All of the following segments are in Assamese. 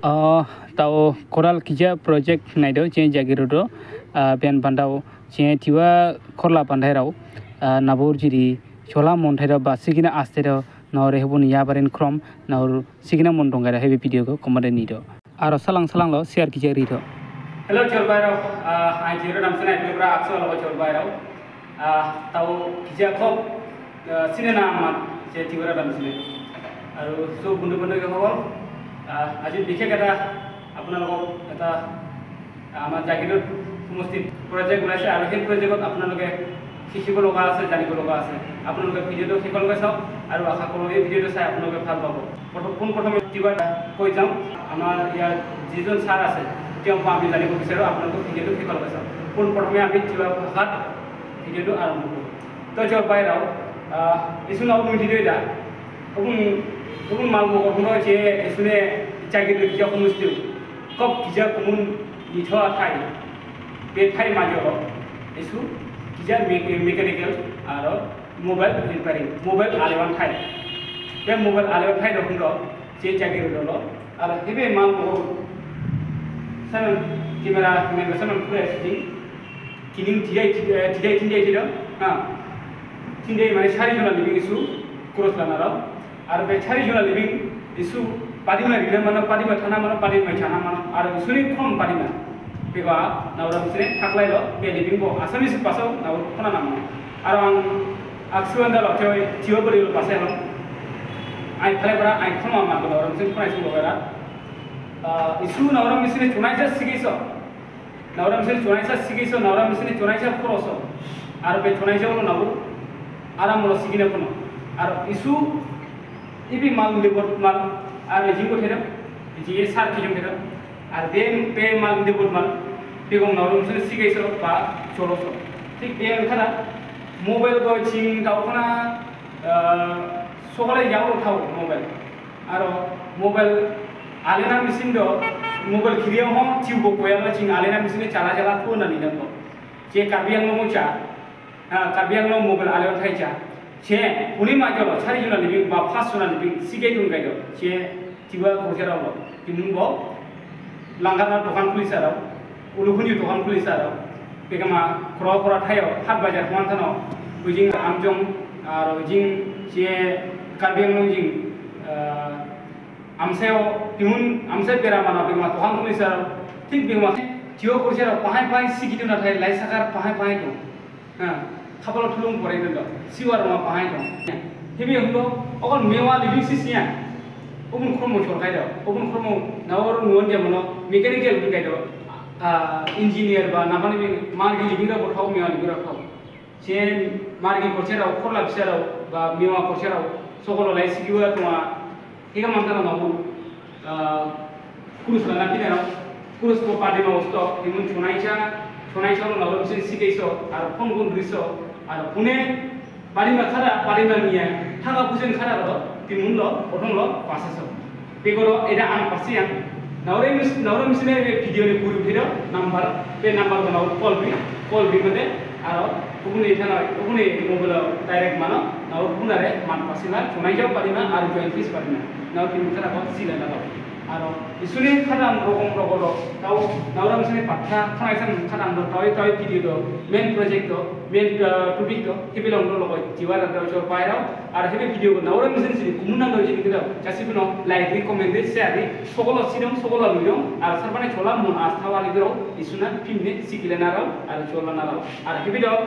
Tau koral kija project naido chen jagirodo pen bandau chen tiwa korla pandairau nabur jiri chola montairo ba sigina astero naure hebun yabarin krom naur sigina montongara heavy video ko komade nido aro salang lo share kija rito. Hello chorbairo I jiro namsena ibra akso lo chorbairo tau kija khop sinena amat che tiwara damsine aro so bundu bundu ko hol আজি বিশেষ এটা আপোনালোকক এটা আমাৰ জাগিৰৰ সমষ্টিত প্ৰজেক্ট ওলাইছে আৰু সেই প্ৰজেক্টত আপোনালোকে শিকিব লগা আছে জানিব লগা আছে আপোনালোকে ভিডিঅ'টো শেষলৈকে চাওক আৰু আশা কৰোঁ এই ভিডিঅ'টো চাই আপোনালোকে ভাল পাব প্ৰথমে কিবা কৈ যাওঁ আমাৰ ইয়াৰ যিজন ছাৰ আছে তেওঁক আমি জানিব বিচাৰোঁ আপোনালোকে ভিডিঅ'টো শেষলৈকে চাওক প্ৰথমে আমি কিবা ভাষাত ভিডিঅ'টো আৰম্ভ কৰোঁ তো জব বাইরাও ইসুনাও ভিডিঅ' এটা Kung malu kono je isune cagi du kija komustiu kop kija komun ditho thai be thai majo isu kija mechanical aro mobile repairing mobile alewan thai be mobile alewan thai do kundo je cagi du lo aro hebe mal ko sanan kamera men sanan pura sing kining tijai tido ha tindai mane sari jona living isu cross lanaro আর বেছারি জনা লিভিং ইসু পাদিমা রিলে মানে পাদিমা থানা মানে পাদিমা ছানা মানে আর ইসুনি কম পাদিমা বেবা নাওরা মিসরে থাকলাইল বে লিভিং বো আসামিস পাসাও নাও খনা নাম আর আং আকসুয়ান্ডা লথয় জিও বলি পাসে হল আই ফালেবরা আই খমা মা নাওরা মিসরে খনাই সু বগেরা ইসু নাওরা মিসরে চুনাইজা সিগিসো নাওরা মিসরে চুনাইজা সিগিসো নাওরা মিসরে চুনাইজা খরসো আর বে চুনাইজা হলো নাও আরাম হলো সিগিনে কোন আর issue ibi mal debut mal ar jingo thera ji sar kijong thera ar den pe mal debut mal pegong narum sene sigai so ba cholo so tik be khana mobile go ching tau khana sogale yawo thau mobile aro mobile alena machine do mobile khiriya ho chibo koya ching alena machine chala ko na ni na ko je kabiang mo cha kabiang no mobile alena thai cha 제 우리 마저로 차리주나 리빙 바 파스나 리빙 시게돈 가이도 제 티와 고세라로 있는 거 랑가나 도칸 푸리사로 우루훈이 도칸 푸리사로 베가마 크로크라 타요 핫바자 환타노 우징 암종 우징 제 카비앙롱징 암세오 티문 암세 베라마나 베가마 도칸 푸리사로 틱 베가마 티오 고세라 파하이 시기도나 타이 라이사가 파하이 도 খাবার থুলুং পড়াই দিল সিওয়ার মা পাহাই দং হেবি হলো অকল মেওয়া লিভিং সিসিয়া ওগুন ক্রম সরকাই দাও ওগুন ক্রম নাওর নুন যেমন মেকানিক্যাল গাই দাও ইঞ্জিনিয়ার বা নাবানি মার্গি লিভিং রা বঠাও মেওয়া লিভিং রা খাও সে মার্গি করছেরাও খরলা বিসারাও বা মেওয়া করছেরাও সকল লাই সিকিওয়া তোমা একা মানতানা নাও কুরুস লানা কিনাও কুরুস কো পাদি নষ্ট ইমুন ছনাইছা ছনাইছাও নাও বিসে সিকেইছো আর ফোন গুন রিসো আর পুনে পারিমা খারা পারিমা নিয়া থাকা পুজেন খারা লো তিমুনলো প্রথমলো পাসেছো বেগরো এটা আন পাসিয়ান নাওরে মিসনে ভিডিও নে পুরো ভিডিও নাম্বার পে নাম্বার নাও কল বি মতে আর পুনে থানা পুনে মোবাইল ডাইরেক্ট মানো নাও পুনারে মান পাসিলা ছনাইজাও পারিমা আর জয়েন ফিস পারিমা নাও তিমুন খারা বত সিলা নাও আর ইসুনি খারাম রকম রকম তাও নাওরা মিসনে পাঠা খানাইসান খারাম তাই ভিডিও তো মেন প্রজেক্ট তো মেন টপিক তো হেবিলং তো লগ জিওয়ার দাও জো পাইরাও আর হেবি ভিডিও নাওরা মিসনে সিনি কুমুনা দই জিনি দাও জাসিবনো লাইক রিকমেন্ড শেয়ার সকল সিরম সকল লইও আর সারবানে ছোলা মন আস্থাওয়া লিগরো ইসুনা ফিমনে সিকিলে নারাও আর চলা নারাও আর হেবি দাও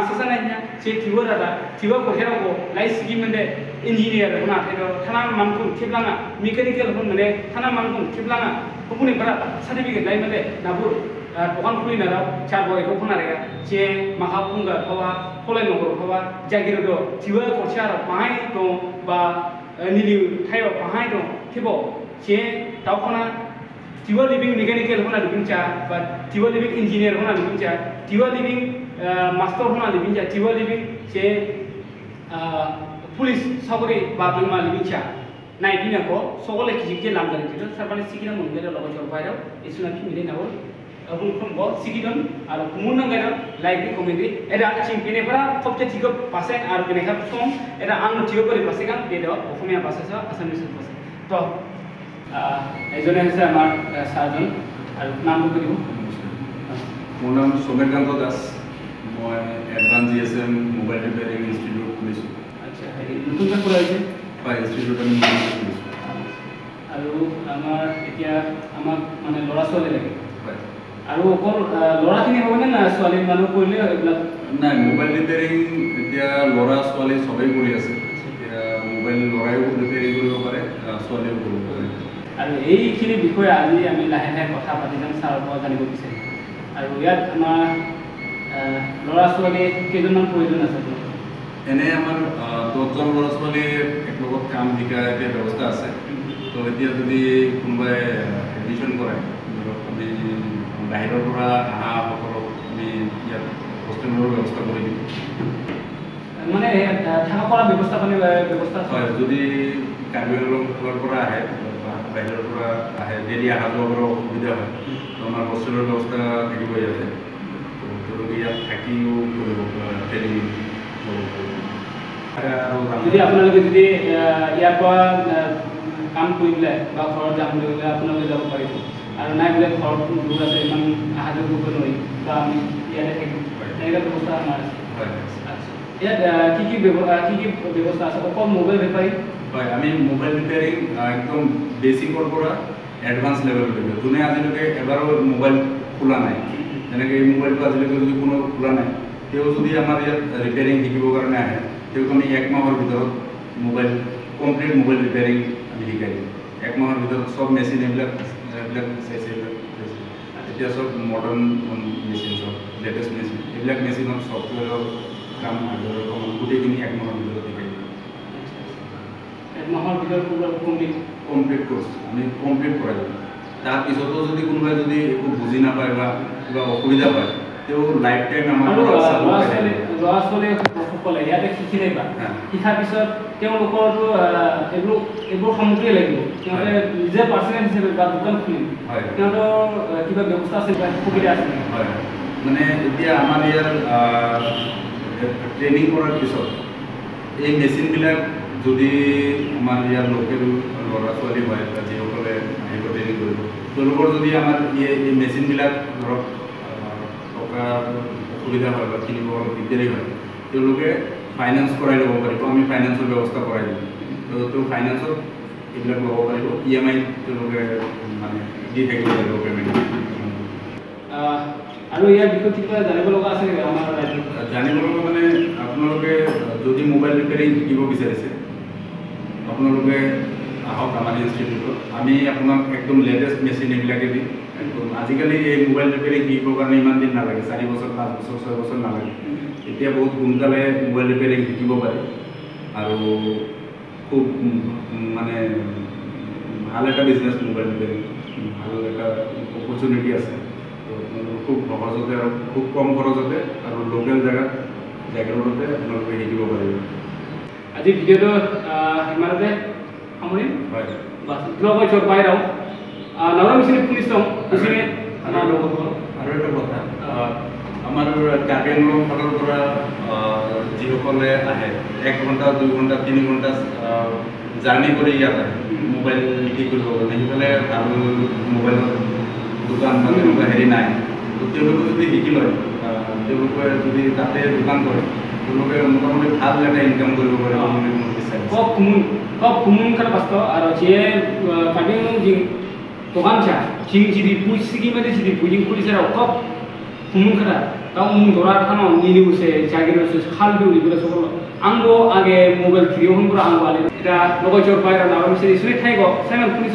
সাসানা সে জিওরাদা জিও কোহেরাও লাই সিকিমেন্ডে ইঞ্জিনিয়ার না থেদো থানা মানকুন খেবলাঙা মেকানিক্যাল হন মানে থানা মানকুন খেবলাঙা কুমুনি বারা সার্টিফিকেট লাই মানে নাবুর দোকান খুলি নারাও চার বয় ko khona rega che maha punga khawa kholai nongro khawa jagiro do jiwa korchara pahai to ba nili thayo pahai to thibo che tau khona jiwa living mechanical hona living cha ba jiwa living engineer hona living cha jiwa living master hona living cha jiwa living che police sabore ba bima living cha nai dina ko sogole kijike lamdari jito sarbane sikina mongere logo jor pairo isuna phimile nawo abun khum bo sikidon ar kumunna gaira like comment era chimpine para khopte thiko pase ar bene kha som era ang thiko kore pase kan bedo okhomia pase sa asamis pase to এজনে হৈছে আমাৰ ছাৰজন আৰু নামটো কৈ দিব। মোৰ নাম সৌম্যকান্ত দাস, মই advance GSM mobile repairing institute খুলিছোঁ। আচ্ছা, নতুনকৈ খোলা হৈছে? হয়, ইনষ্টিটিউট আমি খুলিছোঁ। আৰু আমাৰ এতিয়া আমাক মানে ল'ৰা ছোৱালী লাগে। হয়। আৰু অকল ল'ৰাখিনি হ'বনে না ছোৱালী মানুহ কৰিলে এইবিলাক? নাই, মোবাইল ৰিপেয়াৰিং এতিয়া ল'ৰা ছোৱালী চবেই কৰি আছে। এতিয়া মোবাইল ল'ৰাইও ৰিপেয়াৰিং কৰিব পাৰে, ছোৱালীও কৰিব পাৰে। আৰু এইখিনি বিষয়ে আজি আমি লাহে লাহে কথা পাতি যাম, ছাৰৰ পৰা জানিব বিচাৰিম। আৰু ইয়াত আমাৰ ল'ৰা ছোৱালী কেইজনমান প্ৰয়োজন আছে? এনে আমাৰ 10জন ল'ৰা ছোৱালী একলগত কাম শিকাৰ এতিয়া ব্যৱস্থা আছে। তো এতিয়া যদি কোনোবাই এডমিশ্যন কৰে, ধৰক আমি বাহিৰৰ পৰা অহাসকলক আমি ইয়াত হোষ্টেলৰ ব্যৱস্থা কৰি দিম। মানে থকা কৰা ব্যৱস্থা হয়, যদি কাৰ্বি আংলঙৰ পৰা আহে বা বাহিৰৰ পৰা আহে, ডেইলি অহা যোৱা কৰাৰ অসুবিধা হয়, তো আমাৰ হোষ্টেলৰ ব্যৱস্থা থাকিব ইয়াতে। তো তেওঁলোকে ইয়াত থাকিও কৰিব ট্ৰেইনিং কৰিব। যদি আপোনালোকে যদি ইয়াৰ পৰা কাম কৰি পেলাই বা ঘৰত যাম বুলি ক'লে আপোনালোকে যাব পাৰিব, আৰু নাই বোলে ঘৰত দূৰ আছে, ইমান অহা যোৱা কৰিব নোৱাৰি বা আমি ইয়াতে থাকিম, তেনেকুৱা ব্যৱস্থা আমাৰ আছে। ইয়াত কি কি ব্যৱস্থা আছে? অকল মোবাইল ৰিপেয়াৰিং? হয়, আমি মোবাইল ৰিপেয়াৰিং একদম বেচিকৰ পৰা এডভান্স লেভেললৈকে, যোনে আজিলৈকে এবাৰো মোবাইল খোলা নাই, যেনেকৈ এই মোবাইলটো আজিলৈকে যদি কোনো খোলা নাই, তেওঁ যদি আমাৰ ইয়াত ৰিপেয়াৰিং শিকিবৰ কাৰণে আহে, তেওঁক আমি 1 মাহৰ ভিতৰত কমপ্লিট মোবাইল ৰিপেয়াৰিং আমি শিকাই দিম। 1 মাহৰ ভিতৰত চব মেচিন এইবিলাক চাইছে, এতিয়া চব মডাৰ্ণ মেচিন, চব লেটেষ্ট মেচিন, এইবিলাক মেচিনত ছফ্টৱেৰৰ কাম গোটেইখিনি 1 মাহৰ ভিতৰত শিকাই দিম। 1 মাহৰ ভিতৰত কমপ্লিট কোৰ্চ আমি কমপ্লিট কৰাই দিম। তাৰপিছতো যদি কোনোবাই যদি একো বুজি নাপায় বা কিবা অসুবিধা পায়, তেওঁ লাইফ টাইম আমাৰ ল'ৰা ছোৱালীসকলে ইয়াতে শিকিলে বা শিকাৰ পিছত তেওঁলোকৰতো এইবোৰ সামগ্ৰী লাগিব, সিহঁতে নিজে পাৰ্চনেল হিচাপে বা দোকান খুলিম, সিহঁতৰ কিবা ব্যৱস্থা আছে, সুবিধা আছে? হয়, মানে এতিয়া আমাৰ ইয়াৰ ট্ৰেইনিং কৰাৰ পিছত এই মেচিনবিলাক যদি আমাৰ ইয়াৰ লোকেল ল'ৰা ছোৱালী হয় বা যিসকলে আহিব ট্ৰেইনিং কৰিব, তেওঁলোকৰ যদি আমাৰ এই মেচিনবিলাক ধৰক টকাৰ অসুবিধা হয় বা কিনিব অলপ দিগদাৰী হয়, তেওঁলোকে ফাইনেন্স কৰাই ল'ব পাৰিব, আমি ফাইনেন্সৰ ব্যৱস্থা কৰাই দিম। তো ফাইনেন্সত এইবিলাক ল'ব পাৰিব, EMI তেওঁলোকে মানে দি থাকিব লাগিব পে'মেণ্ট। আৰু ইয়াৰ বিষয়ে কিবা জানিব লগা আছে নেকি আমাৰ ৰাজ্যত? জানিব লগা মানে আপোনালোকে যদি মোবাইল ৰিপেয়াৰিং শিকিব বিচাৰিছে, আপোনালোকে আহক আমাৰ ইনষ্টিটিউটত, আমি আপোনাক একদম লেটেষ্ট মেচিন এইবিলাকে দিম। আজিকালি এই মোবাইল ৰিপেয়াৰিং শিকিবৰ কাৰণে ইমান দিন নালাগে, 4 বছৰ 5 বছৰ 6 বছৰ নালাগে। এতিয়া বহুত সোনকালে মোবাইল ৰিপেয়াৰিং শিকিব পাৰে, আৰু খুব মানে ভাল এটা বিজনেছ মোবাইল ৰিপেয়াৰিং, ভাল এটা অপৰচুনিটি আছে। তো খুব সহজতে আৰু খুব কম খৰচতে আৰু লোকেল জেগাতে আপোনালোকে শিকিব পাৰিব। আজি ভিডিঅ'টো ইমানতে সামৰিম। হয়, বাছ বাইৰাও নৰম মিশনে পুলিশ মিশনে আৰু এটা কথা, আমাৰ কাৰ্বি আংলং ফালৰ পৰা যিসকলে আহে 1 ঘণ্টা 2 ঘণ্টা 3 ঘণ্টা জাৰ্ণি কৰি ইয়াত আহে মোবাইল ঠিক কৰিব কাৰণে, সেইফালে ভাল মোবাইলৰ দোকান বা তেনেকুৱা হেৰি নাই, তো তেওঁলোকে যদি শিকি লয়, তেওঁলোকে যদি তাতে দোকান কৰে, তেওঁলোকে মোটামুটি ভাল এটা ইনকাম কৰিব পাৰে বুলি মই বিচাৰিছোঁ। kok kumun kan pasto aro cie kadang jing tokan cia jing jadi puisi mana jadi pujing kulis ada kok kumun kada kau mun dorar kan ini use jagir use hal dulu di belas sekolah anggo age mobil kiri hon pura anggo ale ita logo jor bayar narum sini sini thai kok saya man kulis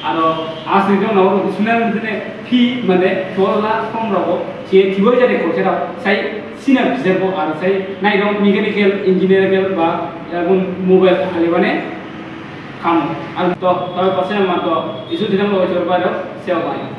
aro asli itu narum sunan itu fi mana dolar kom rabo cie tiba jadi kok saya saya sini bisa kok aro saya naik dong mechanical engineer ba yang mobil ale mana kamu, atau tapi pasnya mah tuh isu tidak mau coba dong, siapa yang